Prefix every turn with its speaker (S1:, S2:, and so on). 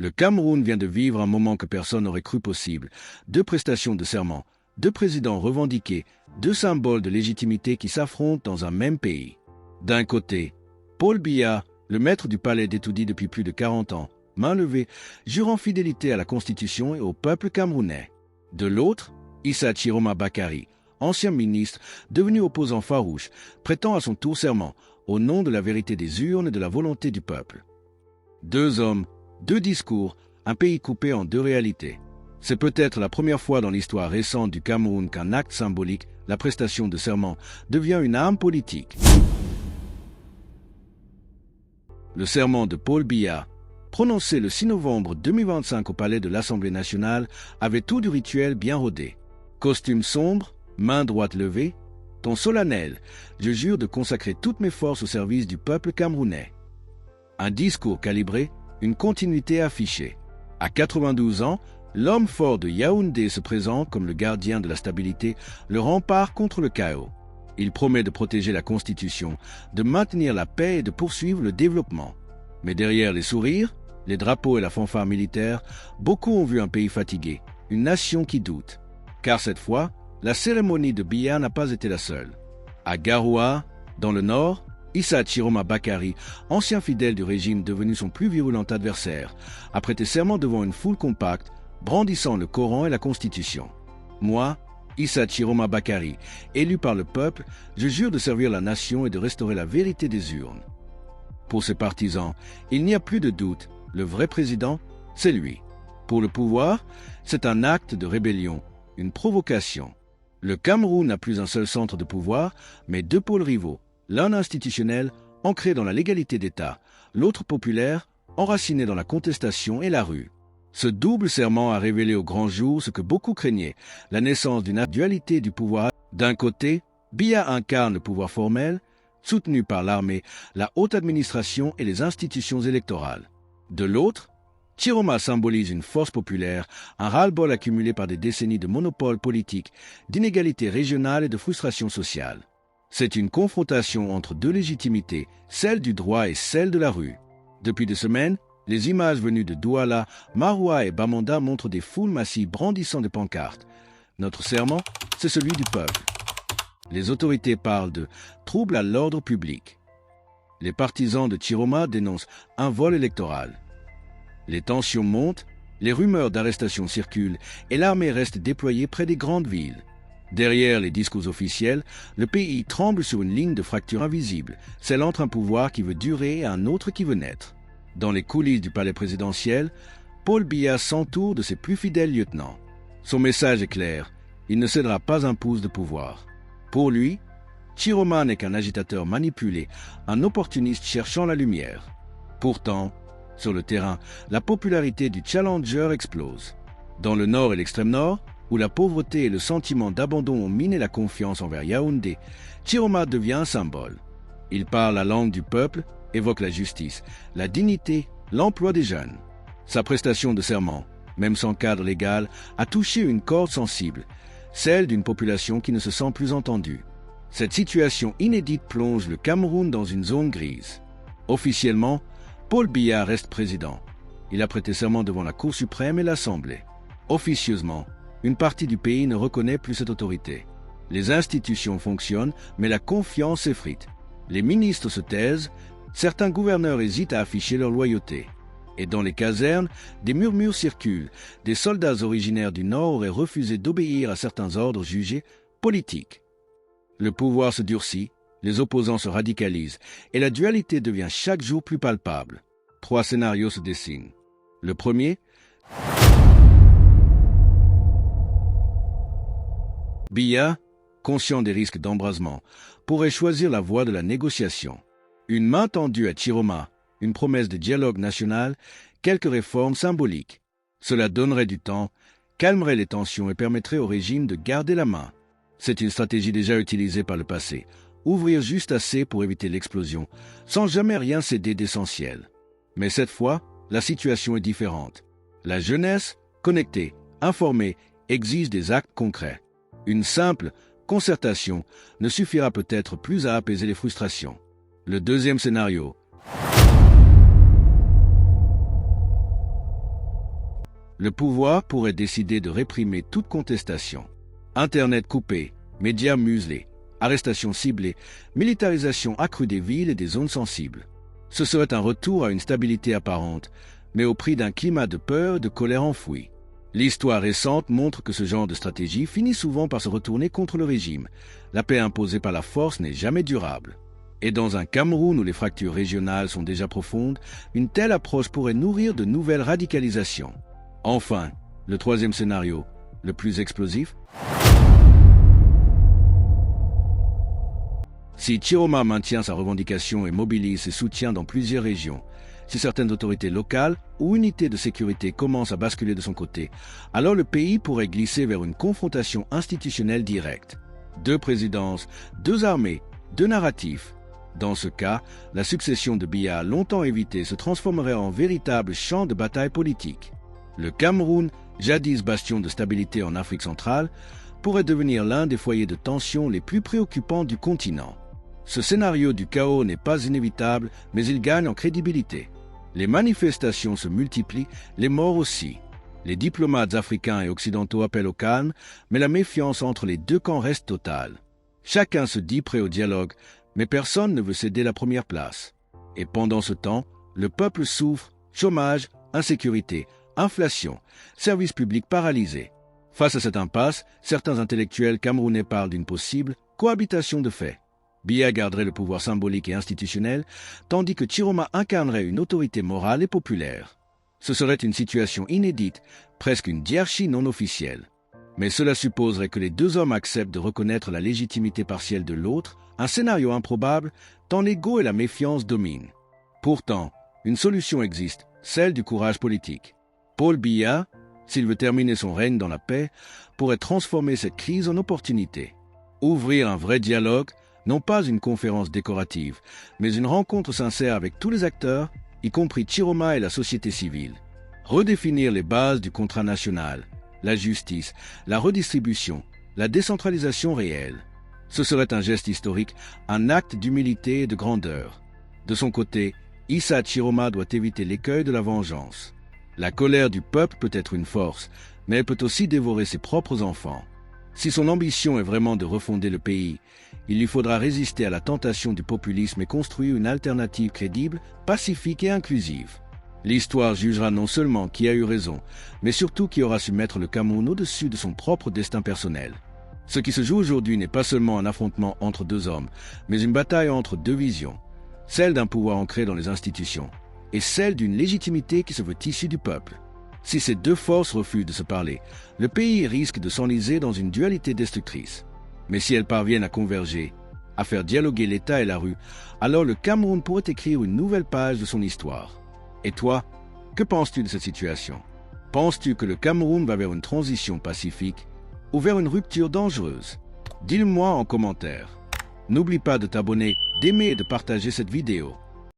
S1: Le Cameroun vient de vivre un moment que personne n'aurait cru possible. 2 prestations de serment, 2 présidents revendiqués, 2 symboles de légitimité qui s'affrontent dans un même pays. D'un côté, Paul Biya, le maître du palais d'Etoudi depuis plus de 40 ans, main levée, jurant fidélité à la Constitution et au peuple camerounais. De l'autre, Issa Chiroma Bakary, ancien ministre, devenu opposant farouche, prêtant à son tour serment, au nom de la vérité des urnes et de la volonté du peuple. 2 hommes, 2 discours, un pays coupé en 2 réalités. C'est peut-être la première fois dans l'histoire récente du Cameroun qu'un acte symbolique, la prestation de serment, devient une arme politique. Le serment de Paul Biya, prononcé le 6 novembre 2025 au palais de l'Assemblée nationale, avait tout du rituel bien rodé. Costume sombre, main droite levée, ton solennel, je jure de consacrer toutes mes forces au service du peuple camerounais. Un discours calibré, une continuité affichée. À 92 ans, l'homme fort de Yaoundé se présente comme le gardien de la stabilité, le rempart contre le chaos. Il promet de protéger la Constitution, de maintenir la paix et de poursuivre le développement. Mais derrière les sourires, les drapeaux et la fanfare militaire, beaucoup ont vu un pays fatigué, une nation qui doute. Car cette fois, la cérémonie de Biya n'a pas été la seule. À Garoua, dans le nord, Issa Chiroma Bakary, ancien fidèle du régime devenu son plus virulent adversaire, a prêté serment devant une foule compacte, brandissant le Coran et la Constitution. Moi, Issa Chiroma Bakary, élu par le peuple, je jure de servir la nation et de restaurer la vérité des urnes. Pour ses partisans, il n'y a plus de doute, le vrai président, c'est lui. Pour le pouvoir, c'est un acte de rébellion, une provocation. Le Cameroun n'a plus un seul centre de pouvoir, mais 2 pôles rivaux, l'un institutionnel, ancré dans la légalité d'État, l'autre populaire, enraciné dans la contestation et la rue. Ce double serment a révélé au grand jour ce que beaucoup craignaient, la naissance d'une dualité du pouvoir. D'un côté, Biya incarne le pouvoir formel, soutenu par l'armée, la haute administration et les institutions électorales. De l'autre, Chiroma symbolise une force populaire, un ras-le-bol accumulé par des décennies de monopole politique, d'inégalités régionales et de frustration sociale. C'est une confrontation entre 2 légitimités, celle du droit et celle de la rue. Depuis des semaines, les images venues de Douala, Maroua et Bamenda montrent des foules massives brandissant des pancartes. Notre serment, c'est celui du peuple. Les autorités parlent de troubles à l'ordre public. Les partisans de Chiroma dénoncent un vol électoral. Les tensions montent, les rumeurs d'arrestation circulent et l'armée reste déployée près des grandes villes. Derrière les discours officiels, le pays tremble sur une ligne de fracture invisible, celle entre un pouvoir qui veut durer et un autre qui veut naître. Dans les coulisses du palais présidentiel, Paul Biya s'entoure de ses plus fidèles lieutenants. Son message est clair, il ne cédera pas un pouce de pouvoir. Pour lui, Chiroma n'est qu'un agitateur manipulé, un opportuniste cherchant la lumière. Pourtant, sur le terrain, la popularité du challenger explose. Dans le nord et l'extrême nord, où la pauvreté et le sentiment d'abandon ont miné la confiance envers Yaoundé, Chiroma devient un symbole. Il parle la langue du peuple, évoque la justice, la dignité, l'emploi des jeunes. Sa prestation de serment, même sans cadre légal, a touché une corde sensible, celle d'une population qui ne se sent plus entendue. Cette situation inédite plonge le Cameroun dans une zone grise. Officiellement, Paul Biya reste président. Il a prêté serment devant la Cour suprême et l'Assemblée. Officieusement, une partie du pays ne reconnaît plus cette autorité. Les institutions fonctionnent, mais la confiance s'effrite. Les ministres se taisent, certains gouverneurs hésitent à afficher leur loyauté. Et dans les casernes, des murmures circulent. Des soldats originaires du Nord auraient refusé d'obéir à certains ordres jugés politiques. Le pouvoir se durcit, les opposants se radicalisent, et la dualité devient chaque jour plus palpable. 3 scénarios se dessinent. Le premier, Biya, conscient des risques d'embrasement, pourrait choisir la voie de la négociation. Une main tendue à Chiroma, une promesse de dialogue national, quelques réformes symboliques. Cela donnerait du temps, calmerait les tensions et permettrait au régime de garder la main. C'est une stratégie déjà utilisée par le passé. Ouvrir juste assez pour éviter l'explosion, sans jamais rien céder d'essentiel. Mais cette fois, la situation est différente. La jeunesse, connectée, informée, exige des actes concrets. Une simple concertation ne suffira peut-être plus à apaiser les frustrations. Le deuxième scénario. Le pouvoir pourrait décider de réprimer toute contestation. Internet coupé, médias muselés, arrestations ciblées, militarisation accrue des villes et des zones sensibles. Ce serait un retour à une stabilité apparente, mais au prix d'un climat de peur et de colère enfoui. L'histoire récente montre que ce genre de stratégie finit souvent par se retourner contre le régime. La paix imposée par la force n'est jamais durable. Et dans un Cameroun où les fractures régionales sont déjà profondes, une telle approche pourrait nourrir de nouvelles radicalisations. Enfin, le troisième scénario, le plus explosif. Si Chiroma maintient sa revendication et mobilise ses soutiens dans plusieurs régions, si certaines autorités locales ou unités de sécurité commencent à basculer de son côté, alors le pays pourrait glisser vers une confrontation institutionnelle directe. 2 présidences, 2 armées, 2 narratifs. Dans ce cas, la succession de Biya longtemps évitée se transformerait en véritable champ de bataille politique. Le Cameroun, jadis bastion de stabilité en Afrique centrale, pourrait devenir l'un des foyers de tension les plus préoccupants du continent. Ce scénario du chaos n'est pas inévitable, mais il gagne en crédibilité. Les manifestations se multiplient, les morts aussi. Les diplomates africains et occidentaux appellent au calme, mais la méfiance entre les 2 camps reste totale. Chacun se dit prêt au dialogue, mais personne ne veut céder la première place. Et pendant ce temps, le peuple souffre, chômage, insécurité, inflation, services publics paralysés. Face à cette impasse, certains intellectuels camerounais parlent d'une possible cohabitation de fait. Biya garderait le pouvoir symbolique et institutionnel, tandis que Chiroma incarnerait une autorité morale et populaire. Ce serait une situation inédite, presque une diarchie non officielle. Mais cela supposerait que les 2 hommes acceptent de reconnaître la légitimité partielle de l'autre, un scénario improbable, tant l'ego et la méfiance dominent. Pourtant, une solution existe, celle du courage politique. Paul Biya, s'il veut terminer son règne dans la paix, pourrait transformer cette crise en opportunité. Ouvrir un vrai dialogue, non pas une conférence décorative, mais une rencontre sincère avec tous les acteurs, y compris Chiroma et la société civile. Redéfinir les bases du contrat national, la justice, la redistribution, la décentralisation réelle. Ce serait un geste historique, un acte d'humilité et de grandeur. De son côté, Issa Chiroma doit éviter l'écueil de la vengeance. La colère du peuple peut être une force, mais elle peut aussi dévorer ses propres enfants. Si son ambition est vraiment de refonder le pays, il lui faudra résister à la tentation du populisme et construire une alternative crédible, pacifique et inclusive. L'histoire jugera non seulement qui a eu raison, mais surtout qui aura su mettre le Cameroun au-dessus de son propre destin personnel. Ce qui se joue aujourd'hui n'est pas seulement un affrontement entre 2 hommes, mais une bataille entre 2 visions, celle d'un pouvoir ancré dans les institutions et celle d'une légitimité qui se veut issue du peuple. Si ces 2 forces refusent de se parler, le pays risque de s'enliser dans une dualité destructrice. Mais si elles parviennent à converger, à faire dialoguer l'État et la rue, alors le Cameroun pourrait écrire une nouvelle page de son histoire. Et toi, que penses-tu de cette situation? Penses-tu que le Cameroun va vers une transition pacifique ou vers une rupture dangereuse? Dis-le-moi en commentaire. N'oublie pas de t'abonner, d'aimer et de partager cette vidéo.